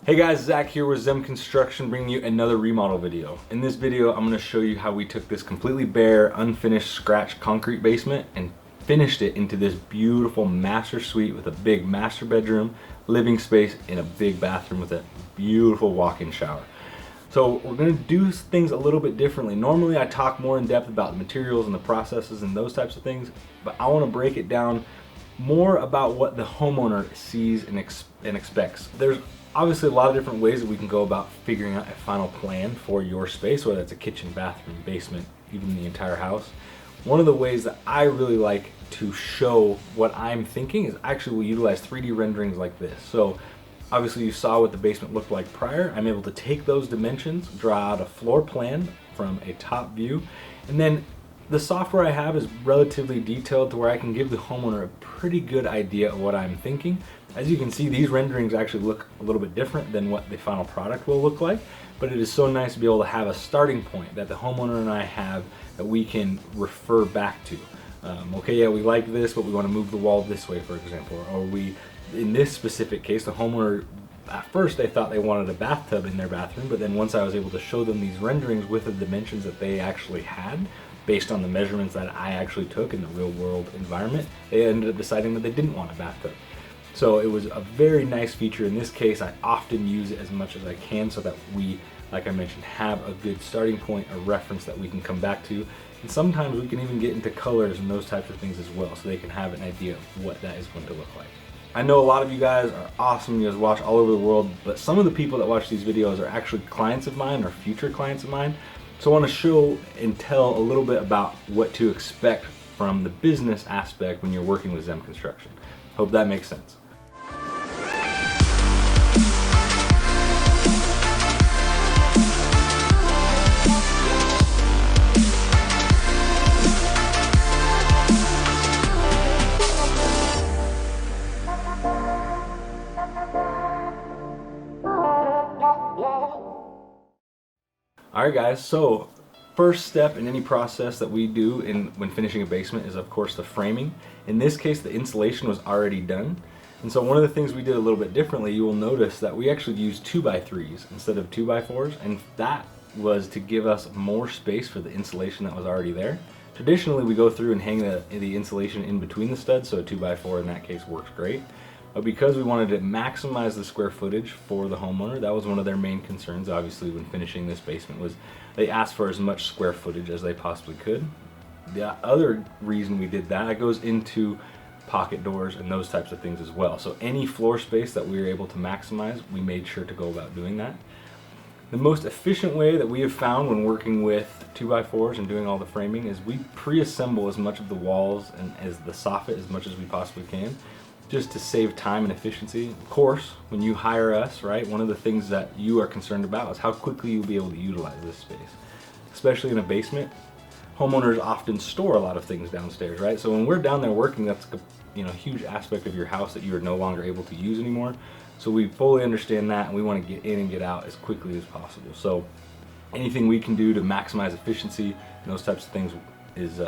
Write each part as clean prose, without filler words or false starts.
Hey guys, Zach here with ZEM Construction bringing you another remodel video. In this video, I'm going to show you how we took this completely bare, unfinished, scratch concrete basement and finished it into this beautiful master suite with a big master bedroom, living space, and a big bathroom with a beautiful walk-in shower. So we're going to do things a little bit differently. Normally I talk more in depth about the materials and the processes and those types of things, but I want to break it down more about what the homeowner sees and expects. There's obviously a lot of different ways that we can go about figuring out a final plan for your space, whether it's a kitchen, bathroom, basement, even the entire house. One of the ways that I really like to show what I'm thinking is actually we'll utilize 3D renderings like this. So obviously you saw what the basement looked like prior. I'm able to take those dimensions, draw out a floor plan from a top view, and then the software I have is relatively detailed to where I can give the homeowner a pretty good idea of what I'm thinking. As you can see, these renderings actually look a little bit different than what the final product will look like, but it is so nice to be able to have a starting point that the homeowner and I have that we can refer back to. Okay, yeah, we like this, but we want to move the wall this way, for example. Or in this specific case, the homeowner, at first they thought they wanted a bathtub in their bathroom, but then once I was able to show them these renderings with the dimensions that they actually had, based on the measurements that I actually took in the real world environment, they ended up deciding that they didn't want a bathtub. So it was a very nice feature. In this case, I often use it as much as I can so that we, like I mentioned, have a good starting point, a reference that we can come back to. And sometimes we can even get into colors and those types of things as well, so they can have an idea of what that is going to look like. I know a lot of you guys are awesome, you guys watch all over the world, but some of the people that watch these videos are actually clients of mine or future clients of mine. So I want to show and tell a little bit about what to expect from the business aspect when you're working with ZEM Construction. Hope that makes sense. Alright guys, so first step in any process that we do when finishing a basement is of course the framing. In this case the insulation was already done, and so one of the things we did a little bit differently, you will notice that we actually used 2x3s instead of 2x4s, and that was to give us more space for the insulation that was already there. Traditionally we go through and hang the insulation in between the studs, so a 2x4 in that case works great. But because we wanted to maximize the square footage for the homeowner, that was one of their main concerns, obviously, when finishing this basement, was they asked for as much square footage as they possibly could. The other reason we did that goes into pocket doors and those types of things as well. So any floor space that we were able to maximize, we made sure to go about doing that. The most efficient way that we have found when working with 2x4s and doing all the framing is we pre-assemble as much of the walls and as the soffit as much as we possibly can, just to save time and efficiency. Of course, when you hire us, right, one of the things that you are concerned about is how quickly you'll be able to utilize this space. Especially in a basement, homeowners often store a lot of things downstairs, right? So when we're down there working, that's a huge aspect of your house that you are no longer able to use anymore. So we fully understand that, and we want to get in and get out as quickly as possible. So anything we can do to maximize efficiency and those types of things is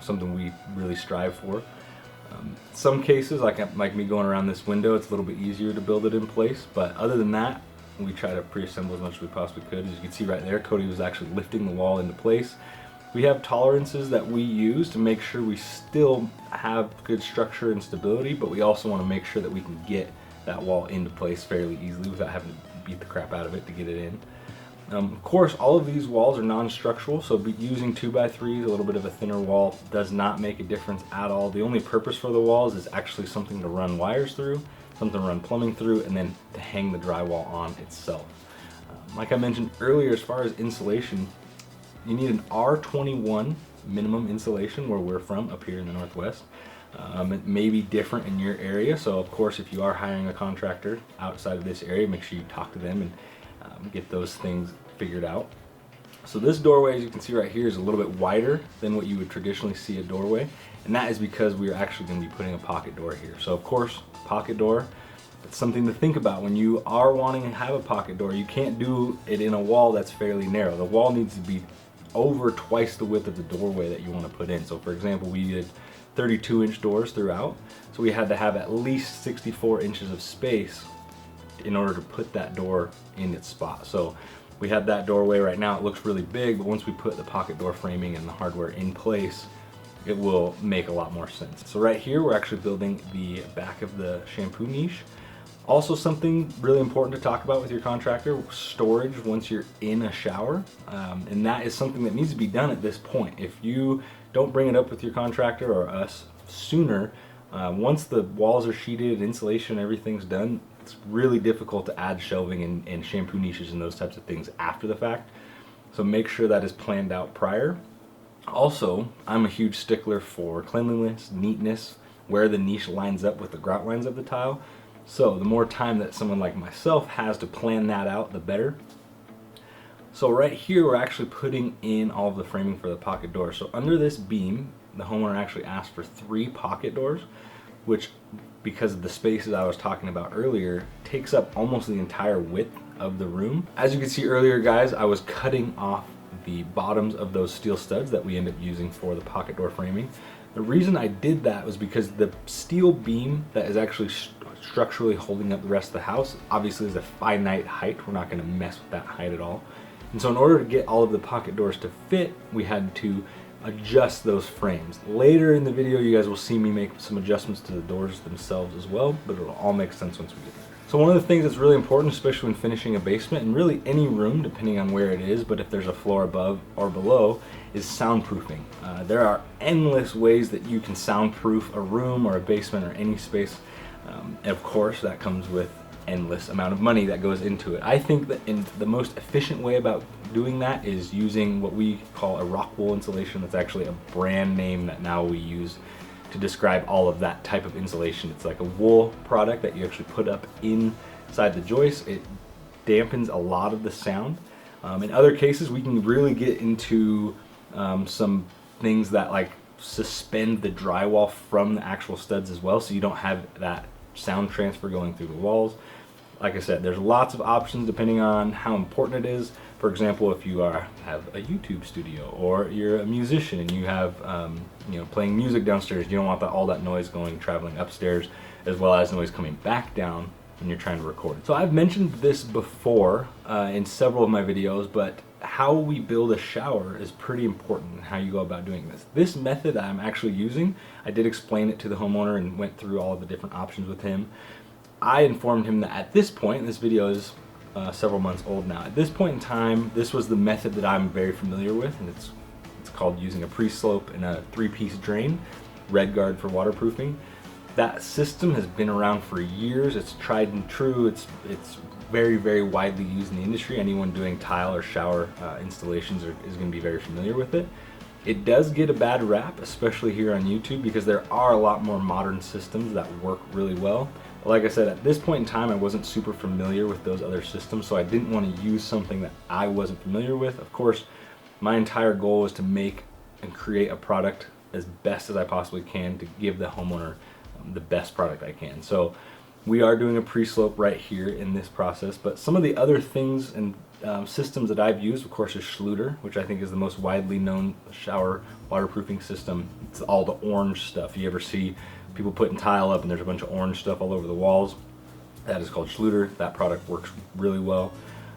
something we really strive for. Some cases, like me going around this window, it's a little bit easier to build it in place, but other than that, we try to pre-assemble as much as we possibly could. As you can see right there, Cody was actually lifting the wall into place. We have tolerances that we use to make sure we still have good structure and stability, but we also want to make sure that we can get that wall into place fairly easily without having to beat the crap out of it to get it in. Of course, all of these walls are non-structural, so using 2x3s, a little bit of a thinner wall, does not make a difference at all. The only purpose for the walls is actually something to run wires through, something to run plumbing through, and then to hang the drywall on itself. Like I mentioned earlier, as far as insulation, you need an R21 minimum insulation where we're from, up here in the Northwest. It may be different in your area, so of course if you are hiring a contractor outside of this area, make sure you talk to them and get those things figured out. So this doorway, as you can see right here, is a little bit wider than what you would traditionally see a doorway, and that is because we are actually going to be putting a pocket door here. So of course, pocket door, it's something to think about when you are wanting to have a pocket door. You can't do it in a wall that's fairly narrow. The wall needs to be over twice the width of the doorway that you want to put in. So for example, we did 32-inch doors throughout, so we had to have at least 64 inches of space in order to put that door in its spot. So we have that doorway right now, it looks really big, but once we put the pocket door framing and the hardware in place, it will make a lot more sense. So right here, we're actually building the back of the shampoo niche. Also, something really important to talk about with your contractor, storage once you're in a shower. And that is something that needs to be done at this point. If you don't bring it up with your contractor or us sooner, once the walls are sheeted, insulation, everything's done, it's really difficult to add shelving and shampoo niches and those types of things after the fact. So make sure that is planned out prior. Also, I'm a huge stickler for cleanliness, neatness, where the niche lines up with the grout lines of the tile. So the more time that someone like myself has to plan that out, the better. So right here, we're actually putting in all of the framing for the pocket door. So under this beam, the homeowner actually asked for 3 pocket doors, which, because of the spaces I was talking about earlier, takes up almost the entire width of the room. As you can see earlier, guys, I was cutting off the bottoms of those steel studs that we end up using for the pocket door framing. The reason I did that was because the steel beam that is actually structurally holding up the rest of the house obviously is a finite height. We're not going to mess with that height at all. And so in order to get all of the pocket doors to fit, we had to adjust those frames. Later in the video, you guys will see me make some adjustments to the doors themselves as well, but it'll all make sense once we get there. So one of the things that's really important, especially when finishing a basement, and really any room depending on where it is, but if there's a floor above or below, is soundproofing. There are endless ways that you can soundproof a room or a basement or any space. And of course, that comes with endless amount of money that goes into it. I think that the most efficient way about doing that is using what we call a rock wool insulation. That's actually a brand name that now we use to describe all of that type of insulation. It's like a wool product that you actually put up inside the joist. It dampens a lot of the sound. In other cases, we can really get into some things that like suspend the drywall from the actual studs as well, so you don't have that sound transfer going through the walls. Like I said, there's lots of options depending on how important it is. For example, if you have a YouTube studio, or you're a musician and you have playing music downstairs, you don't want all that noise traveling upstairs, as well as noise coming back down when you're trying to record. So I've mentioned this before in several of my videos, but how we build a shower is pretty important in how you go about doing this. This method that I'm actually using, I did explain it to the homeowner and went through all of the different options with him. I informed him that at this point, this video is several months old now, at this point in time, this was the method that I'm very familiar with, and it's called using a pre-slope and a 3-piece drain, red guard for waterproofing. That system has been around for years. It's tried and true. It's very, very widely used in the industry. Anyone doing tile or shower installations is going to be very familiar with it. It does get a bad rap, especially here on YouTube, because there are a lot more modern systems that work really well. But like I said, at this point in time, I wasn't super familiar with those other systems, so I didn't want to use something that I wasn't familiar with. Of course, my entire goal is to make and create a product as best as I possibly can to give the homeowner the best product I can. So we are doing a pre-slope right here in this process, but some of the other things and systems that I've used, of course, is Schluter, which I think is the most widely known shower waterproofing system. It's all the orange stuff. You ever see people putting tile up and there's a bunch of orange stuff all over the walls? That is called Schluter. That product works really well.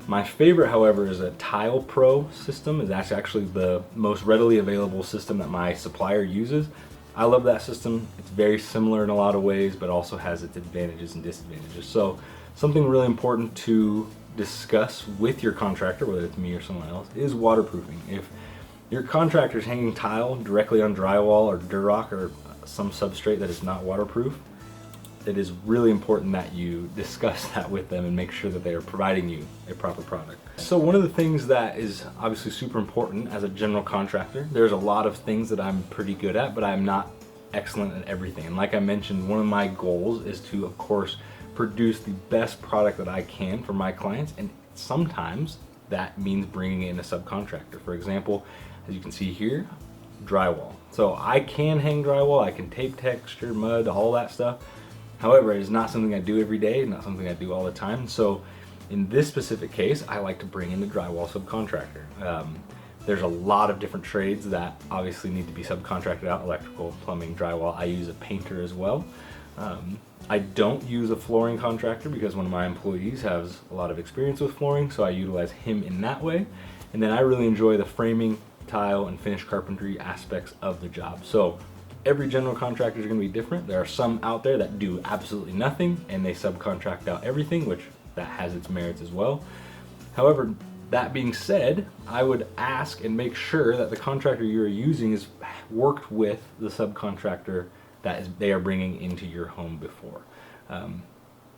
My favorite, however, is a Tile Pro system. That's actually the most readily available system that my supplier uses. I love that system. It's very similar in a lot of ways, but also has its advantages and disadvantages. So something really important to discuss with your contractor, whether it's me or someone else, is waterproofing. If your contractor is hanging tile directly on drywall or Durock or some substrate that is not waterproof, it is really important that you discuss that with them and make sure that they are providing you a proper product. So one of the things that is obviously super important as a general contractor, there's a lot of things that I'm pretty good at, but I'm not excellent at everything. And like I mentioned, one of my goals is to, of course, produce the best product that I can for my clients, and sometimes that means bringing in a subcontractor. For example, as you can see here, drywall. So I can hang drywall, I can tape texture, mud, all that stuff. However, it is not something I do every day, not something I do all the time. So in this specific case, I like to bring in the drywall subcontractor. There's a lot of different trades that obviously need to be subcontracted out: electrical, plumbing, drywall. I use a painter as well. I don't use a flooring contractor because one of my employees has a lot of experience with flooring, so I utilize him in that way. And then I really enjoy the framing, tile, and finish carpentry aspects of the job. So every general contractor is going to be different. There are some out there that do absolutely nothing and they subcontract out everything, which that has its merits as well. However, that being said, I would ask and make sure that the contractor you're using has worked with the subcontractor they are bringing into your home before.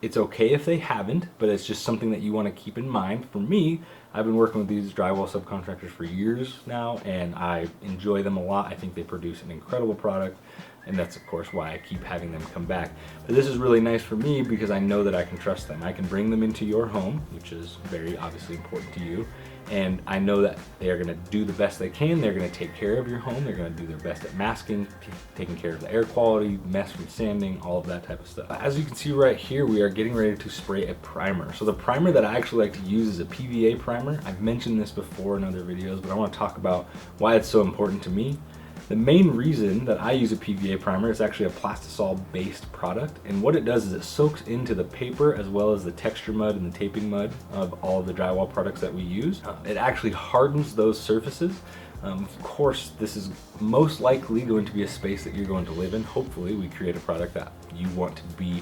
It's okay if they haven't, but it's just something that you want to keep in mind. For me, I've been working with these drywall subcontractors for years now, and I enjoy them a lot. I think they produce an incredible product, and that's of course why I keep having them come back. But this is really nice for me because I know that I can trust them. I can bring them into your home, which is very obviously important to you, and I know that they are going to do the best they can. They're going to take care of your home. They're going to do their best at masking, taking care of the air quality, mess from sanding, all of that type of stuff. As you can see right here, we are getting ready to spray a primer. So the primer that I actually like to use is a PVA primer. I've mentioned this before in other videos, but I want to talk about why it's so important to me. The main reason that I use a PVA primer is actually a plastisol based product, and what it does is it soaks into the paper as well as the texture mud and the taping mud of all of the drywall products that we use. It actually hardens those surfaces. Of course, this is most likely going to be a space that you're going to live in. Hopefully we create a product that you want to be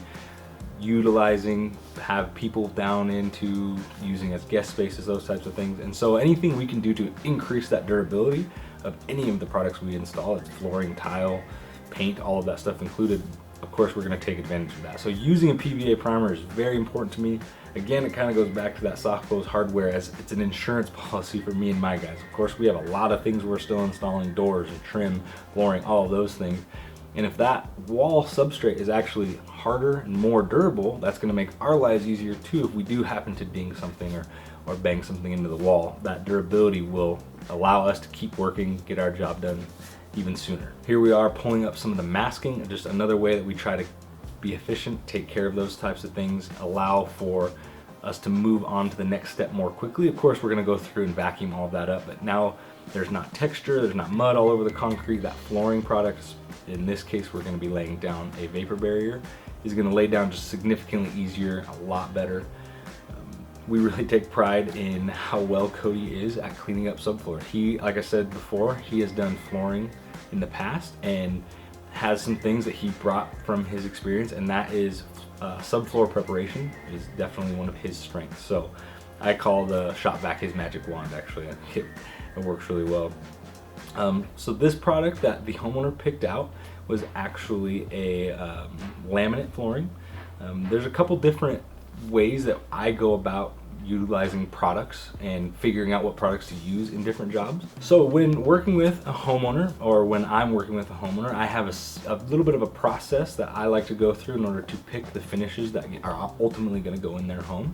utilizing, have people down into using as guest spaces, those types of things. And so anything we can do to increase that durability of any of the products we install, it's flooring, tile, paint, all of that stuff included, of course we're going to take advantage of that. So using a PVA primer is very important to me. Again, it kind of goes back to that soft close hardware, as it's an insurance policy for me and my guys. Of course, we have a lot of things we're still installing, doors and trim, flooring, all of those things. And if that wall substrate is actually harder and more durable, that's going to make our lives easier too. If we do happen to ding something or bang something into the wall, that durability will allow us to keep working, get our job done even sooner. Here we are pulling up some of the masking, just another way that we try to be efficient, take care of those types of things, allow for us to move on to the next step more quickly. Of course, we're going to go through and vacuum all of that up, but now there's not texture, there's not mud all over the concrete. That flooring product, in this case we're going to be laying down a vapor barrier, is going to lay down just significantly easier, a lot better. We really take pride in how well Cody is at cleaning up subfloors. He, like I said before, he has done flooring in the past and has some things that he brought from his experience, and that is subfloor preparation is definitely one of his strengths. So I call the shop vac his magic wand, actually. It works really well. So this product that the homeowner picked out was actually a laminate flooring. There's a couple different ways that I go about utilizing products and figuring out what products to use in different jobs. So when working with a homeowner, or when I'm working with a homeowner, I have a little bit of a process that I like to go through in order to pick the finishes that are ultimately going to go in their home.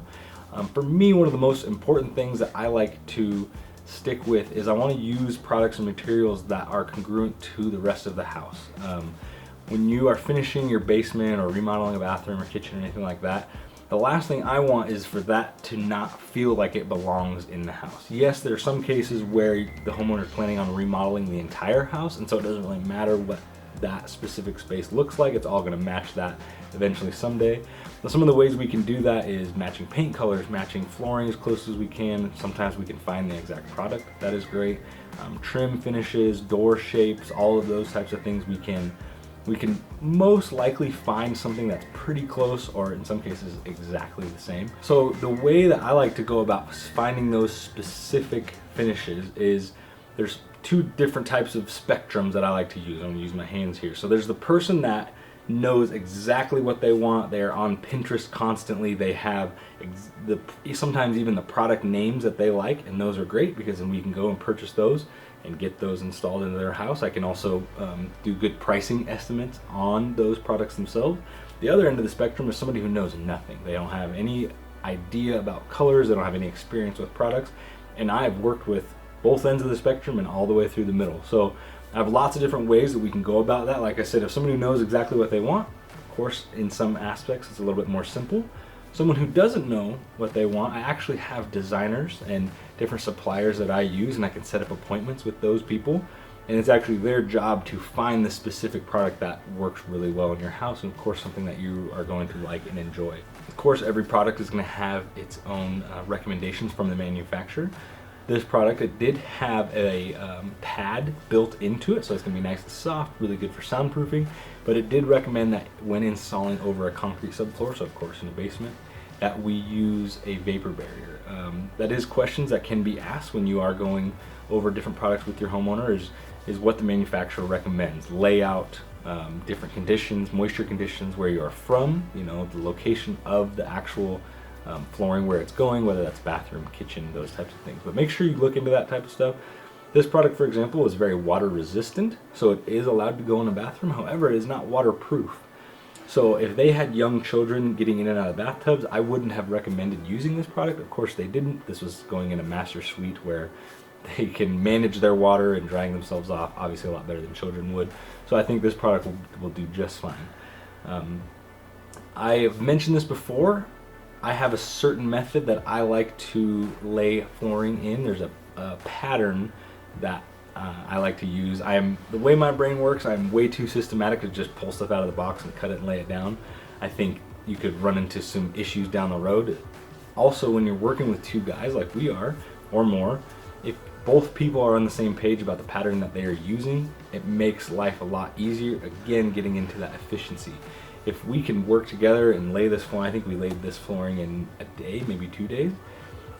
For me, one of the most important things that I like to stick with is I want to use products and materials that are congruent to the rest of the house. When you are finishing your basement or remodeling a bathroom or kitchen or anything like that, the last thing I want is for that to not feel like it belongs in the house. Yes, there are some cases where the homeowner is planning on remodeling the entire house, and so it doesn't really matter what that specific space looks like. It's all going to match that eventually someday. Now, some of the ways we can do that is matching paint colors, matching flooring as close as we can. Sometimes we can find the exact product. That is great. Trim finishes, door shapes, all of those types of things we can most likely find something that's pretty close, or in some cases exactly the same. So the way that I like to go about finding those specific finishes is there's two different types of spectrums that I like to use. I'm going to use my hands here. So there's the person that knows exactly what they want. They're on Pinterest constantly. They have sometimes even the product names that they like, and those are great because then we can go and purchase those and get those installed into their house. I can also do good pricing estimates on those products themselves. The other end of the spectrum is somebody who knows nothing. They don't have any idea about colors. They don't have any experience with products. And I've worked with both ends of the spectrum and all the way through the middle. So I have lots of different ways that we can go about that. Like I said, if somebody who knows exactly what they want, of course, in some aspects, it's a little bit more simple. Someone who doesn't know what they want, I actually have designers and different suppliers that I use, and I can set up appointments with those people And it's actually their job to find the specific product that works really well in your house, and of course something that you are going to like and enjoy. Of course, every product is going to have its own recommendations from the manufacturer. This product, it did have a pad built into it, so it's going to be nice and soft, really good for soundproofing, but it did recommend that when installing over a concrete subfloor, so of course in the basement, that we use a vapor barrier. That is questions that can be asked when you are going over different products with your homeowner, is what the manufacturer recommends. Layout, different conditions, moisture conditions, where you are from, you know, the location of the actual flooring, where it's going, whether that's bathroom, kitchen, those types of things. But make sure you look into that type of stuff. This product, for example, is very water resistant, so it is allowed to go in a bathroom. However, it is not waterproof. So if they had young children getting in and out of bathtubs, I wouldn't have recommended using this product. Of course they didn't. This was going in a master suite where they can manage their water and drying themselves off, obviously a lot better than children would. So I think this product will do just fine. I've mentioned this before. I have a certain method that I like to lay flooring in. There's a pattern that I like to use. The way my brain works, I'm way too systematic to just pull stuff out of the box and cut it and lay it down. I think you could run into some issues down the road. Also, when you're working with two guys like we are, or more, if both people are on the same page about the pattern that they are using, it makes life a lot easier. Again, getting into that efficiency. If we can work together and lay this flooring, I think we laid this flooring in a day, maybe 2 days.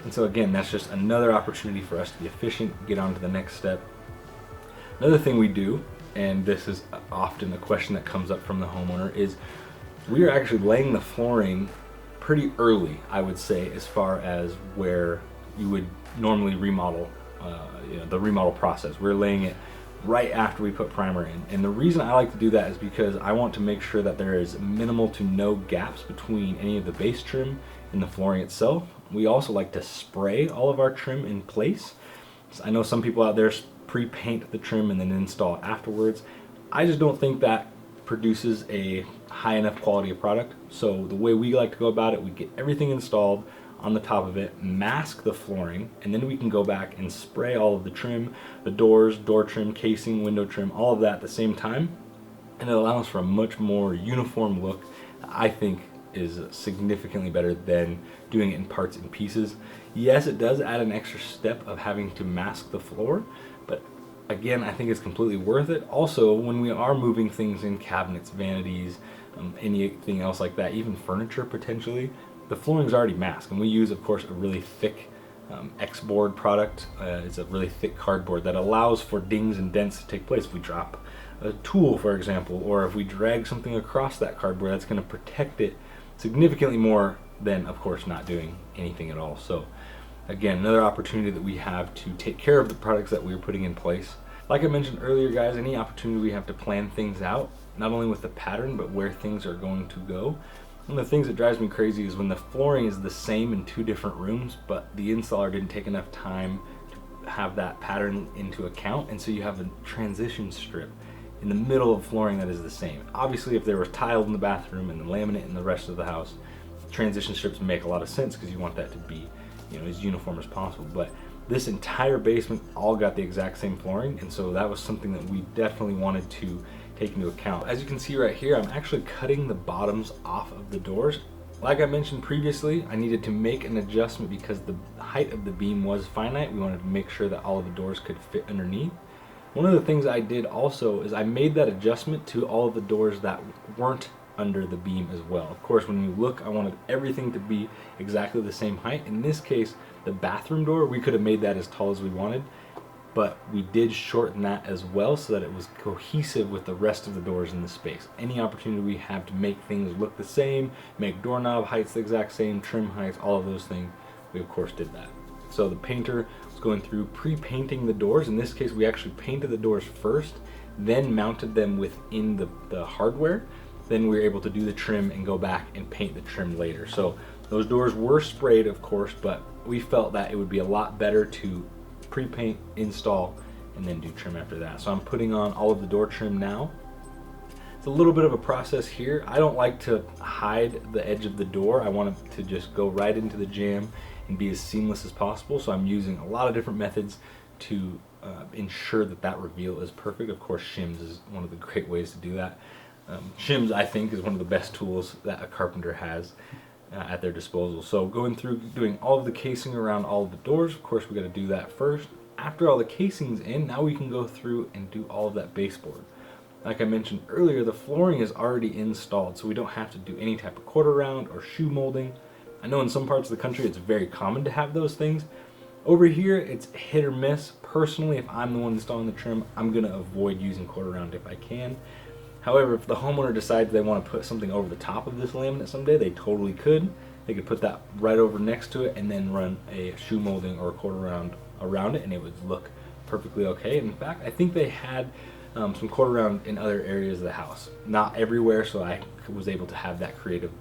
And so again, that's just another opportunity for us to be efficient, get on to the next step. Another thing we do, and this is often a question that comes up from the homeowner, is we are actually laying the flooring pretty early, I would say, as far as where you would normally remodel, the remodel process. We're laying it right after we put primer in. And the reason I like to do that is because I want to make sure that there is minimal to no gaps between any of the base trim and the flooring itself. We also like to spray all of our trim in place. So I know some people out there pre-paint the trim and then install it afterwards. I just don't think that produces a high enough quality of product. So the way we like to go about it, we get everything installed on the top of it, mask the flooring, and then we can go back and spray all of the trim, the doors, door trim, casing, window trim, all of that at the same time. And it allows for a much more uniform look that I think is significantly better than doing it in parts and pieces. Yes, it does add an extra step of having to mask the floor, but again, I think it's completely worth it. Also, when we are moving things in, cabinets, vanities, anything else like that, even furniture potentially, the flooring is already masked, and we use, of course, a really thick X-board product. It's a really thick cardboard that allows for dings and dents to take place. If we drop a tool, for example, or if we drag something across that cardboard, that's going to protect it significantly more than, of course, not doing anything at all. So again, another opportunity that we have to take care of the products that we're putting in place. Like I mentioned earlier, guys, any opportunity we have to plan things out, not only with the pattern, but where things are going to go. One of the things that drives me crazy is when the flooring is the same in 2 different rooms, but the installer didn't take enough time to have that pattern into account, and so you have a transition strip in the middle of flooring that is the same. Obviously, if there was tile in the bathroom and the laminate in the rest of the house, transition strips make a lot of sense because you want that to be, as uniform as possible. But this entire basement all got the exact same flooring, and so that was something that we definitely wanted to take into account. As you can see right here, I'm actually cutting the bottoms off of the doors. Like I mentioned previously, I needed to make an adjustment because the height of the beam was finite. We wanted to make sure that all of the doors could fit underneath. One of the things I did also is I made that adjustment to all of the doors that weren't under the beam as well. Of course, when you look, I wanted everything to be exactly the same height. In this case, the bathroom door, we could have made that as tall as we wanted, but we did shorten that as well so that it was cohesive with the rest of the doors in the space. Any opportunity we have to make things look the same, make doorknob heights the exact same, trim heights, all of those things, we of course did that. So the painter was going through pre-painting the doors. In this case, we actually painted the doors first, then mounted them within the hardware. Then we were able to do the trim and go back and paint the trim later. So those doors were sprayed, of course, but we felt that it would be a lot better to pre-paint, install, and then do trim after that. So I'm putting on all of the door trim now. It's a little bit of a process here. I don't like to hide the edge of the door. I want it to just go right into the jamb and be as seamless as possible. So I'm using a lot of different methods to ensure that that reveal is perfect. Of course, shims is one of the great ways to do that. Shims, I think, is one of the best tools that a carpenter has at their disposal. So going through doing all of the casing around all of the doors, of course we got to do that first. After all the casing's in, now we can go through and do all of that baseboard. Like I mentioned earlier, the flooring is already installed, so we don't have to do any type of quarter round or shoe molding. I know in some parts of the country it's very common to have those things. Over here, it's hit or miss. Personally, if I'm the one installing the trim, I'm going to avoid using quarter round if I can. However, if the homeowner decides they want to put something over the top of this laminate someday, they totally could. They could put that right over next to it and then run a shoe molding or a quarter round around it, and it would look perfectly okay. In fact, I think they had some quarter round in other areas of the house. Not everywhere, so I was able to have that creative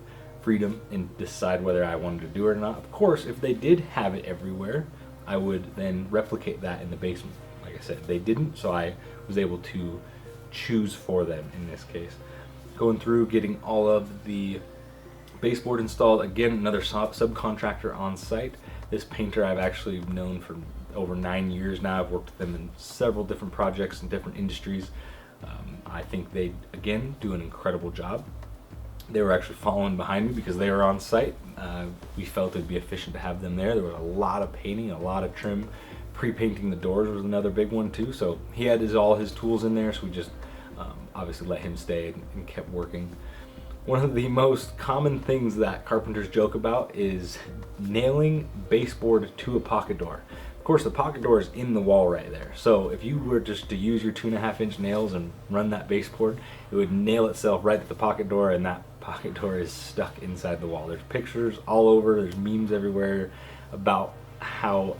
freedom and decide whether I wanted to do it or not. Of course, if they did have it everywhere, I would then replicate that in the basement. Like I said, they didn't, so I was able to choose for them in this case. Going through, getting all of the baseboard installed. Again, another subcontractor on site. This painter I've actually known for over 9 years now. I've worked with them in several different projects in different industries. I think they, again, do an incredible job. They were actually following behind me because they were on site. We felt it'd be efficient to have them there. There was a lot of painting, a lot of trim. Pre-painting the doors was another big one too. So he had all his tools in there, so we just obviously let him stay and kept working. One of the most common things that carpenters joke about is nailing baseboard to a pocket door. Of course, the pocket door is in the wall right there. So if you were just to use your 2.5-inch nails and run that baseboard, it would nail itself right at the pocket door, and that pocket door is stuck inside the wall. There's pictures all over, there's memes everywhere about how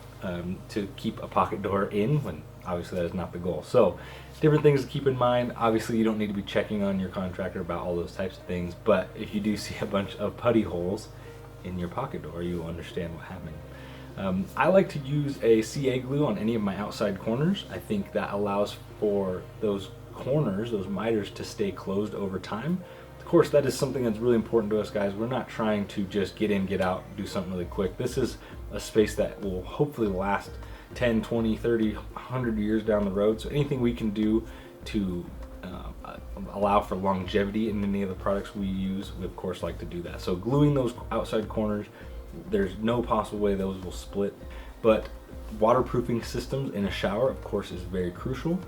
to keep a pocket door in, when obviously that is not the goal. So different things to keep in mind. Obviously you don't need to be checking on your contractor about all those types of things, but if you do see a bunch of putty holes in your pocket door, you will understand what happened. I like to use a CA glue on any of my outside corners. I think that allows for those corners, those miters, to stay closed over time. Of course, that is something that's really important to us, guys. We're not trying to just get in, get out, do something really quick. This is a space that will hopefully last 10, 20, 30, 100 years down the road. So anything we can do to allow for longevity in any of the products we use, we of course like to do that. So gluing those outside corners, there's no possible way those will split. But waterproofing systems in a shower, of course, is very crucial.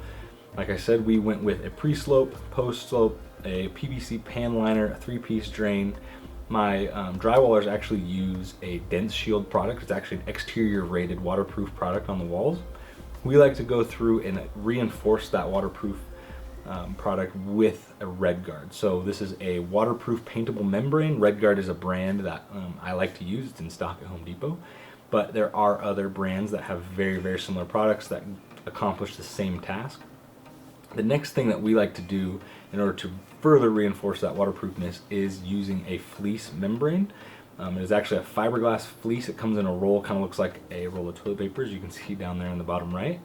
Like I said, we went with a pre-slope, post-slope, a PVC pan liner, a 3-piece drain. My drywallers actually use a Dense Shield product. It's actually an exterior rated waterproof product on the walls. We like to go through and reinforce that waterproof product with a Red Guard. So this is a waterproof paintable membrane. Red Guard is a brand that I like to use. It's in stock at Home Depot. But there are other brands that have very, very similar products that accomplish the same task. The next thing that we like to do in order to further reinforce that waterproofness is using a fleece membrane. It is actually a fiberglass fleece. It comes in a roll, kind of looks like a roll of toilet paper, as you can see down there in the bottom right.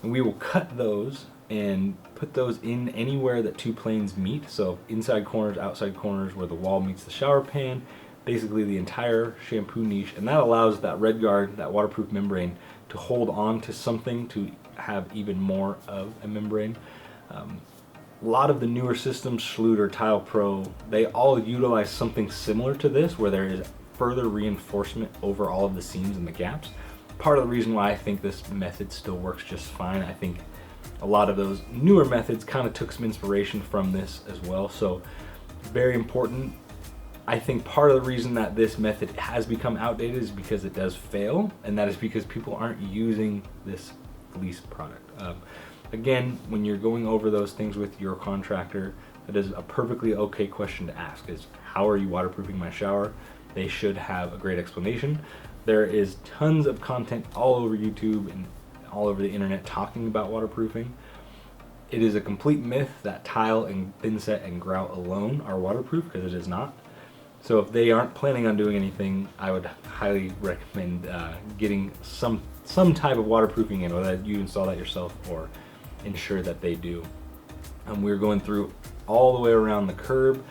And we will cut those and put those in anywhere that two planes meet. So inside corners, outside corners, where the wall meets the shower pan, basically the entire shampoo niche. And that allows that Red Guard, that waterproof membrane, to hold on to something, to have even more of a membrane. A lot of the newer systems, Schluter, Tile Pro, they all utilize something similar to this, where there is further reinforcement over all of the seams and the gaps. Part of the reason why I think this method still works just fine. I think a lot of those newer methods kind of took some inspiration from this as well. So very important. I think part of the reason that this method has become outdated is because it does fail, and that is because people aren't using this fleece product. Again, when you're going over those things with your contractor, that is a perfectly okay question to ask, is how are you waterproofing my shower? They should have a great explanation. There is tons of content all over YouTube and all over the internet talking about waterproofing. It is a complete myth that tile and thinset and grout alone are waterproof, because it is not. So if they aren't planning on doing anything, I would highly recommend getting some type of waterproofing in, whether you install that yourself or ensure that they do. We're going through all the way around the curb.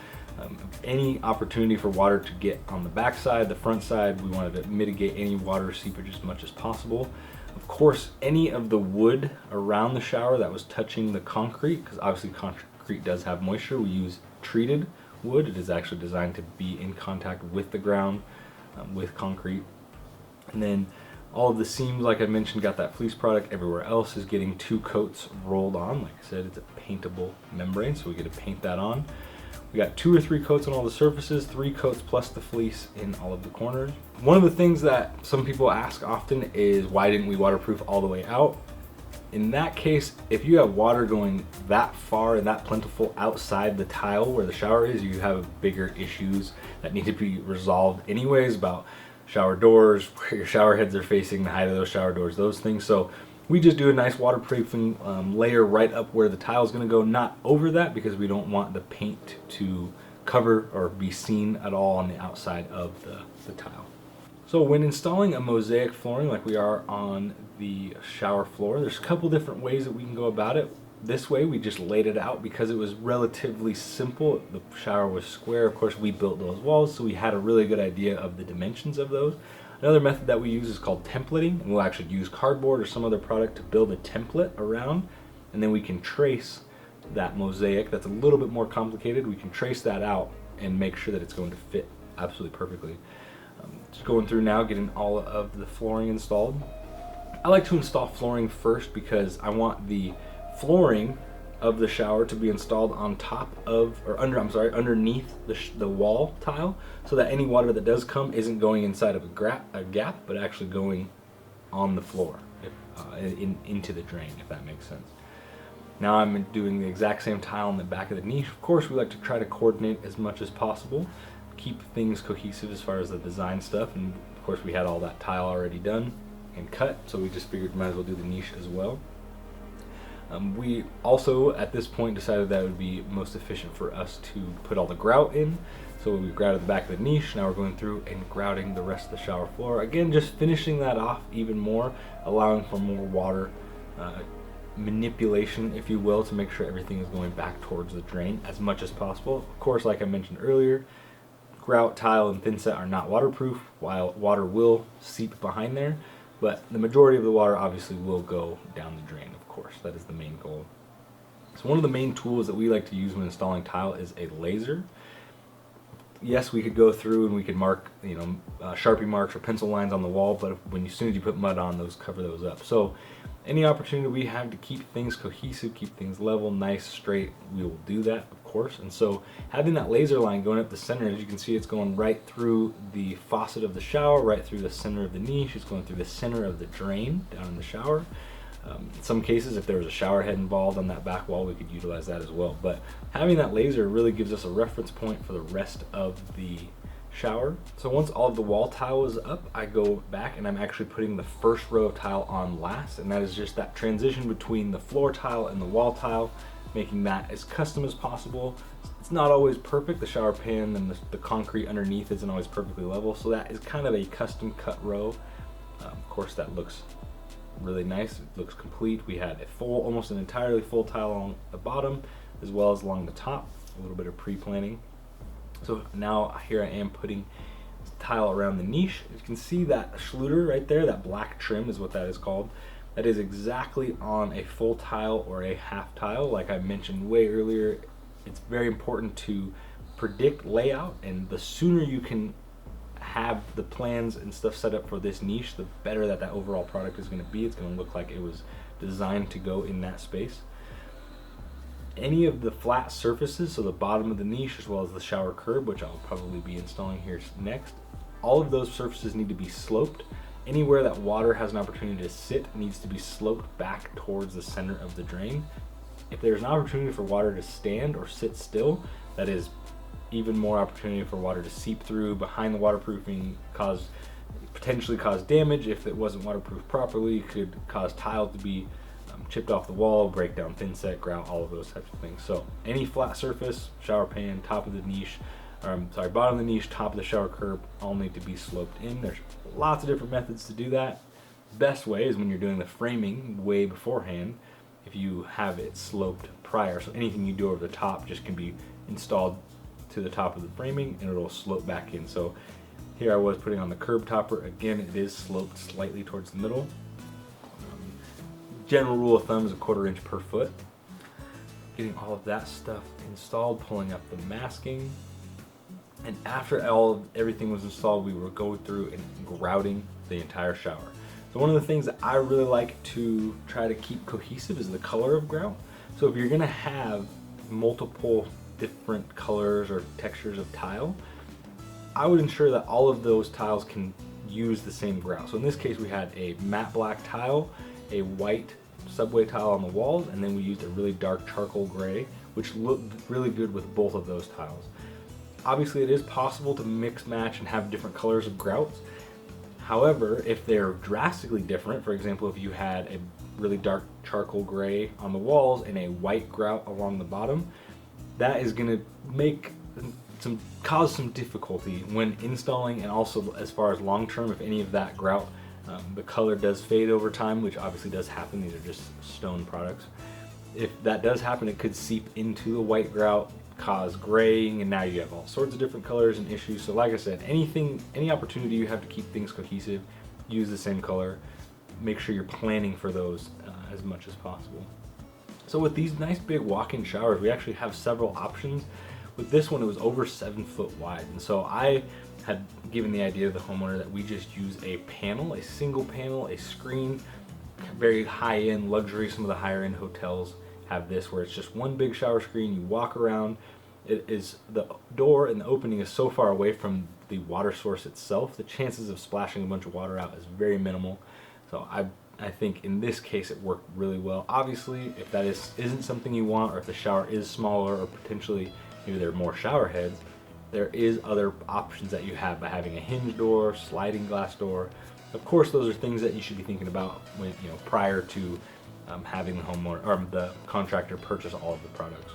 Any opportunity for water to get on the back side, the front side, we wanted to mitigate any water seepage as much as possible. Of course, any of the wood around the shower that was touching the concrete, because obviously concrete does have moisture, we use treated wood. It is actually designed to be in contact with the ground, with concrete. And then all of the seams, like I mentioned, got that fleece product. Everywhere else is getting 2 coats rolled on. Like I said, it's a paintable membrane, so we get to paint that on. We got 2 or 3 coats on all the surfaces, 3 coats plus the fleece in all of the corners. One of the things that some people ask often is, why didn't we waterproof all the way out? In that case, if you have water going that far and that plentiful outside the tile where the shower is, you have bigger issues that need to be resolved anyways, about shower doors, where your shower heads are facing, the height of those shower doors, those things. So we just do a nice waterproofing layer right up where the tile is going to go, not over that, because we don't want the paint to cover or be seen at all on the outside of the tile. So when installing a mosaic flooring like we are on the shower floor, there's a couple different ways that we can go about it. This way we just laid it out because it was relatively simple. The shower was square. Of course, we built those walls, so we had a really good idea of the dimensions of those. Another method that we use is called templating, and we'll actually use cardboard or some other product to build a template around, and then we can trace that mosaic. That's a little bit more complicated. We can trace that out and make sure that it's going to fit absolutely perfectly. Just going through now, getting all of the flooring installed. I like to install flooring first because I want the flooring of the shower to be installed on top of, or underneath the wall tile, so that any water that does come isn't going inside of a gap, but actually going on the floor, into the drain, if that makes sense. Now I'm doing the exact same tile in the back of the niche. Of course, we like to try to coordinate as much as possible, keep things cohesive as far as the design stuff, and of course we had all that tile already done and cut, so we just figured we might as well do the niche as well. We also, at this point, decided that it would be most efficient for us to put all the grout in. So we grouted the back of the niche. Now we're going through and grouting the rest of the shower floor. Again, just finishing that off even more, allowing for more water manipulation, if you will, to make sure everything is going back towards the drain as much as possible. Of course, like I mentioned earlier, grout, tile, and thinset are not waterproof, while water will seep behind there. But the majority of the water obviously will go down the drain, of course. That is the main goal. So one of the main tools that we like to use when installing tile is a laser. Yes, we could go through and we could mark, Sharpie marks or pencil lines on the wall, but as soon as you put mud on, those cover those up. So any opportunity we have to keep things cohesive, keep things level, nice, straight, we will do that, of course. And so having that laser line going up the center, as you can see, it's going right through the faucet of the shower, right through the center of the niche. It's going through the center of the drain down in the shower. In some cases, if there was a shower head involved on that back wall, we could utilize that as well. But having that laser really gives us a reference point for the rest of the shower. So once all of the wall tile is up, I go back and I'm actually putting the first row of tile on last, and that is just that transition between the floor tile and the wall tile, making that as custom as possible. It's not always perfect. The shower pan and the concrete underneath isn't always perfectly level, so that is kind of a custom cut row. Of course, that looks really nice. It looks complete. We had a almost an entirely full tile on the bottom as well as along the top, a little bit of pre-planning. So now here I am putting tile around the niche. You can see that Schluter right there, that black trim is what that is called. That is exactly on a full tile or a half tile. Like I mentioned way earlier, it's very important to predict layout, and the sooner you can have the plans and stuff set up for this niche, the better that overall product is going to be. It's going to look like it was designed to go in that space. Any of the flat surfaces, so the bottom of the niche as well as the shower curb, which I'll probably be installing here next, all of those surfaces need to be sloped. Anywhere that water has an opportunity to sit needs to be sloped back towards the center of the drain. If there's an opportunity for water to stand or sit still, that is even more opportunity for water to seep through behind the waterproofing, potentially cause damage. If it wasn't waterproofed properly, it could cause tile to be chipped off the wall, break down thinset, grout, all of those types of things. So any flat surface, shower pan, top of the niche, bottom of the niche, top of the shower curb, all need to be sloped in. There's lots of different methods to do that. Best way is when you're doing the framing way beforehand, if you have it sloped prior. So anything you do over the top just can be installed to the top of the framing and it'll slope back in. So here I was putting on the curb topper. Again, it is sloped slightly towards the middle. General rule of thumb is 1/4 inch per foot. Getting all of that stuff installed, pulling up the masking. And after everything was installed, we were going through and grouting the entire shower. So one of the things that I really like to try to keep cohesive is the color of grout. So if you're gonna have multiple different colors or textures of tile, I would ensure that all of those tiles can use the same grout. So in this case, we had a matte black tile, a white subway tile on the walls, and then we used a really dark charcoal gray, which looked really good with both of those tiles. Obviously, it is possible to mix, match, and have different colors of grouts. However, if they're drastically different, for example, if you had a really dark charcoal gray on the walls and a white grout along the bottom, that is going to cause some difficulty when installing, and also as far as long term, if any of that grout, the color does fade over time, which obviously does happen. These are just stone products. If that does happen, it could seep into the white grout, cause graying, and now you have all sorts of different colors and issues. So like I said, any opportunity you have to keep things cohesive, use the same color. Make sure you're planning for those as much as possible. So with these nice big walk-in showers, we actually have several options. With this one, it was over 7 foot wide, and so I had given the idea to the homeowner that we just use a panel, a single panel, a screen, very high-end luxury. Some of the higher-end hotels have this, where it's just one big shower screen. You walk around. It is, the door and the opening is so far away from the water source itself, the chances of splashing a bunch of water out is very minimal. So I think in this case it worked really well. Obviously, if that isn't something you want, or if the shower is smaller, or potentially maybe there are more shower heads, there is other options that you have by having a hinge door, sliding glass door. Of course, those are things that you should be thinking about when, prior to having the homeowner or the contractor purchase all of the products.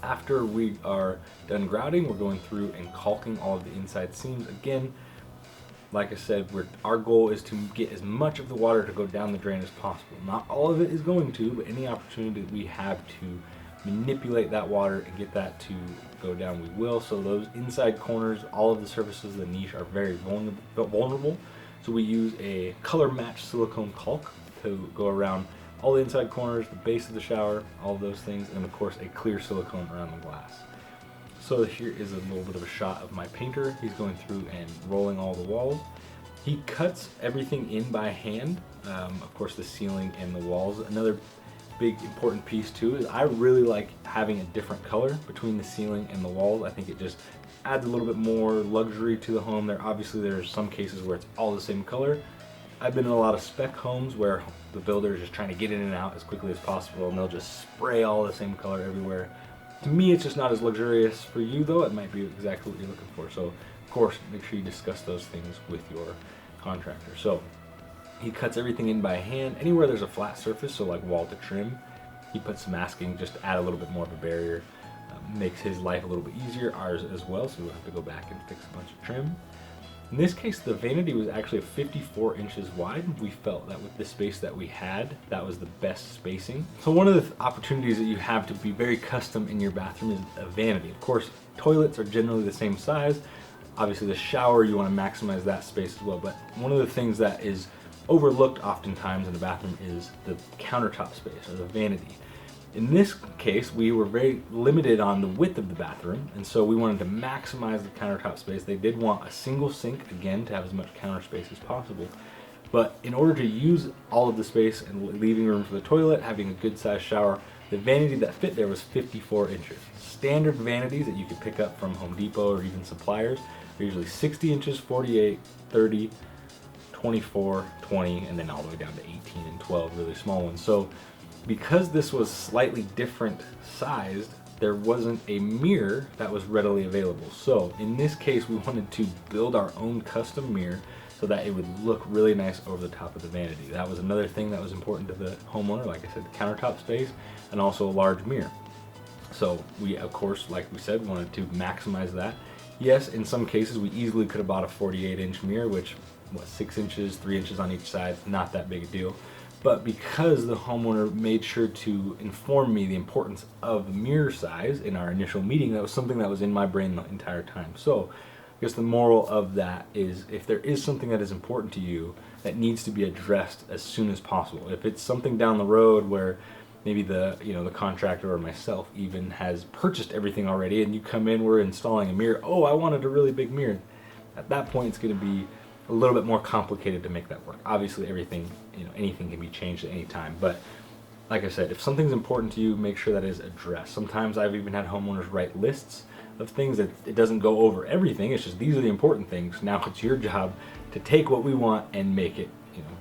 After we are done grouting, we're going through and caulking all of the inside seams. Again, like I said, our goal is to get as much of the water to go down the drain as possible. Not all of it is going to, but any opportunity that we have to manipulate that water and get that to go down, we will. So those inside corners, all of the surfaces of the niche are very vulnerable. So we use a color matched silicone caulk to go around all the inside corners, the base of the shower, all of those things, and of course a clear silicone around the glass. So here is a little bit of a shot of my painter. He's going through and rolling all the walls. He cuts everything in by hand, of course the ceiling and the walls. Another big important piece too is I really like having a different color between the ceiling and the walls. I think it just adds a little bit more luxury to the home. There's some cases where it's all the same color. I've been in a lot of spec homes where the builder is just trying to get in and out as quickly as possible, and they'll just spray all the same color everywhere. To me, it's just not as luxurious. For you though, it might be exactly what you're looking for. So of course, make sure you discuss those things with your contractor. So he cuts everything in by hand. Anywhere there's a flat surface, so like wall to trim, he puts some masking just to add a little bit more of a barrier. Makes his life a little bit easier, ours as well, so we don't have to go back and fix a bunch of trim. In this case, the vanity was actually 54 inches wide. We felt that with the space that we had, that was the best spacing. So one of the opportunities that you have to be very custom in your bathroom is a vanity. Of course, toilets are generally the same size. Obviously the shower, you want to maximize that space as well, but one of the things that is overlooked oftentimes in a bathroom is the countertop space, or the vanity. In this case, we were very limited on the width of the bathroom, and so we wanted to maximize the countertop space. They did want a single sink, again, to have as much counter space as possible. But in order to use all of the space and leaving room for the toilet, having a good sized shower, the vanity that fit there was 54 inches. Standard vanities that you could pick up from Home Depot or even suppliers are usually 60 inches, 48, 30, 24, 20, and then all the way down to 18 and 12, really small ones. So because this was slightly different sized, there wasn't a mirror that was readily available. So in this case, we wanted to build our own custom mirror so that it would look really nice over the top of the vanity. That was another thing that was important to the homeowner, like I said, the countertop space, and also a large mirror. So we, of course, like we said, wanted to maximize that. Yes, in some cases, we easily could have bought a 48-inch mirror, which was 6 inches, 3 inches on each side, not that big a deal. But because the homeowner made sure to inform me the importance of mirror size in our initial meeting, that was something that was in my brain the entire time. So I guess the moral of that is, if there is something that is important to you that needs to be addressed as soon as possible, if it's something down the road where maybe the contractor or myself even has purchased everything already, and you come in, we're installing a mirror, oh, I wanted a really big mirror. At that point, it's going to be a little bit more complicated to make that work. Obviously, everything, anything can be changed at any time. But like I said, if something's important to you, make sure that is addressed. Sometimes I've even had homeowners write lists of things that it doesn't go over everything. It's just, these are the important things. Now it's your job to take what we want and make it,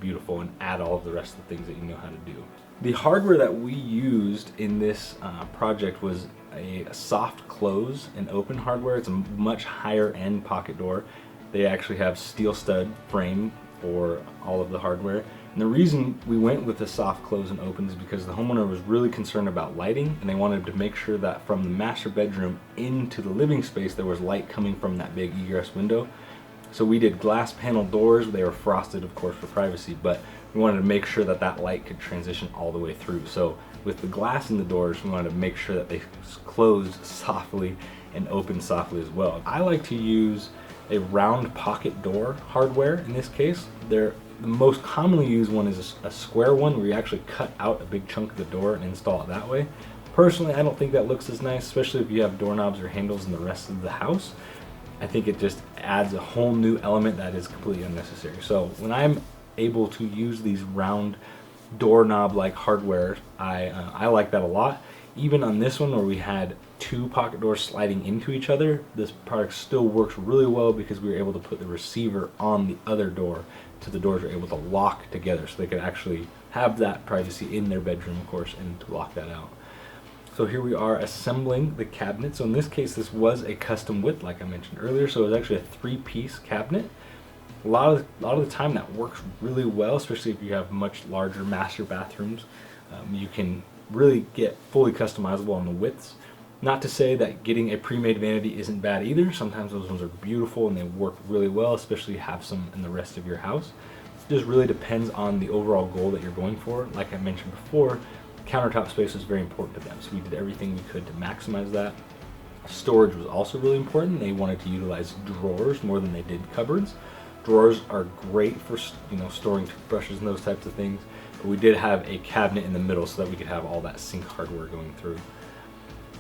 beautiful, and add all of the rest of the things that you know how to do. The hardware that we used in this project was a soft close and open hardware. It's a much higher end pocket door. They actually have steel stud frame for all of the hardware. And the reason we went with the soft close and open is because the homeowner was really concerned about lighting, and they wanted to make sure that from the master bedroom into the living space there was light coming from that big egress window. So we did glass panel doors. They were frosted, of course, for privacy, but we wanted to make sure that that light could transition all the way through. So with the glass in the doors, we wanted to make sure that they closed softly and opened softly as well. I like to use a round pocket door hardware in this case. The most commonly used one is a square one where you actually cut out a big chunk of the door and install it that way. Personally, I don't think that looks as nice, especially if you have doorknobs or handles in the rest of the house. I think it just adds a whole new element that is completely unnecessary. So when I'm able to use these round doorknob like hardware, I like that a lot. Even on this one where we had two pocket doors sliding into each other, this product still works really well because we were able to put the receiver on the other door, so the doors are able to lock together, so they could actually have that privacy in their bedroom, of course, and to lock that out. So here we are assembling the cabinet. So in this case, this was a custom width, like I mentioned earlier. So it was actually a 3-piece cabinet. A lot of the time that works really well, especially if you have much larger master bathrooms. You can really get fully customizable on the widths. Not to say that getting a pre-made vanity isn't bad either. Sometimes those ones are beautiful and they work really well, especially if you have some in the rest of your house. It just really depends on the overall goal that you're going for. Like I mentioned before, countertop space was very important to them, so we did everything we could to maximize that. Storage was also really important. They wanted to utilize drawers more than they did cupboards. Drawers are great for storing toothbrushes and those types of things, but we did have a cabinet in the middle so that we could have all that sink hardware going through.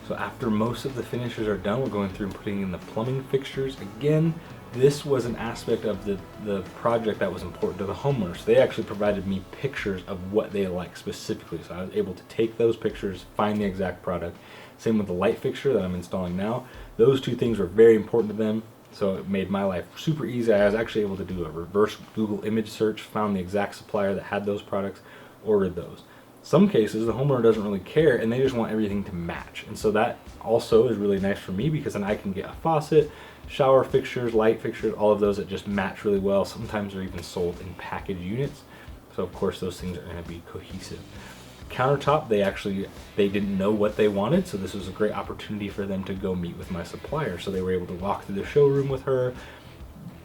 So after most of the finishes are done, we're going through and putting in the plumbing fixtures. Again, this was an aspect of the project that was important to the homeowners. So they actually provided me pictures of what they like specifically. So I was able to take those pictures, find the exact product. Same with the light fixture that I'm installing now. Those two things were very important to them. So it made my life super easy. I was actually able to do a reverse Google image search, found the exact supplier that had those products, ordered those. Some cases the homeowner doesn't really care and they just want everything to match. And so that also is really nice for me because then I can get a faucet, shower fixtures, light fixtures, all of those that just match really well. Sometimes they're even sold in package units. So of course those things are going to be cohesive. Countertop, they didn't know what they wanted, so this was a great opportunity for them to go meet with my supplier. So they were able to walk through the showroom with her,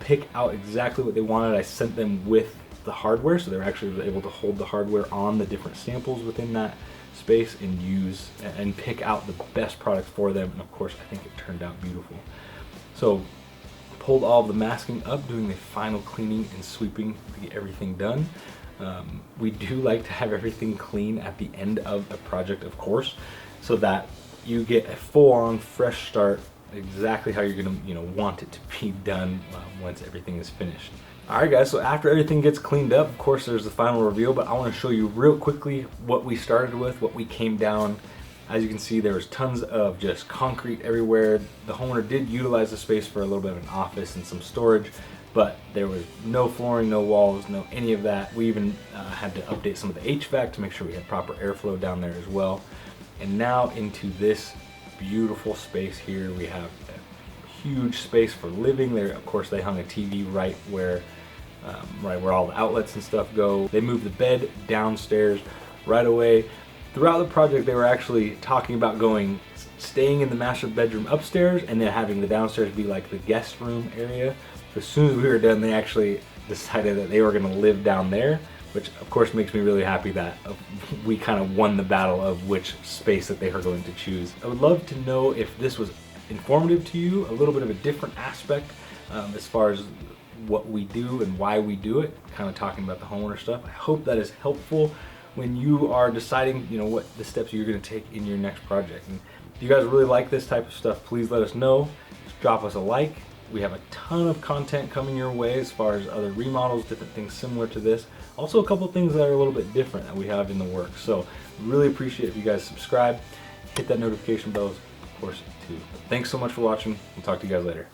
pick out exactly what they wanted. I sent them with the hardware, so they were actually able to hold the hardware on the different samples within that space and use and pick out the best product for them. And of course, I think it turned out beautiful. So pulled all of the masking up, doing the final cleaning and sweeping to get everything done. We do like to have everything clean at the end of a project, of course, so that you get a full-on fresh start, exactly how you're going to want it to be done once everything is finished. Alright guys, so after everything gets cleaned up, of course there's the final reveal, but I want to show you real quickly what we started with, what we came down. As you can see, there was tons of just concrete everywhere. The homeowner did utilize the space for a little bit of an office and some storage, but there was no flooring, no walls, no any of that. We even had to update some of the HVAC to make sure we had proper airflow down there as well. And now into this beautiful space here, we have a huge space for living. There, of course, they hung a TV right where all the outlets and stuff go. They moved the bed downstairs right away. Throughout the project, they were actually talking about staying in the master bedroom upstairs and then having the downstairs be like the guest room area. As soon as we were done, they actually decided that they were going to live down there, which of course makes me really happy that we kind of won the battle of which space that they are going to choose. I would love to know if this was informative to you, a little bit of a different aspect as far as what we do and why we do it, kind of talking about the homeowner stuff. I hope that is helpful when you are deciding, what the steps you're going to take in your next project. And if you guys really like this type of stuff, please let us know. Just drop us a like. We have a ton of content coming your way as far as other remodels, different things similar to this. Also a couple of things that are a little bit different that we have in the works. So really appreciate if you guys subscribe, hit that notification bell, of course, too. Thanks so much for watching. We'll talk to you guys later.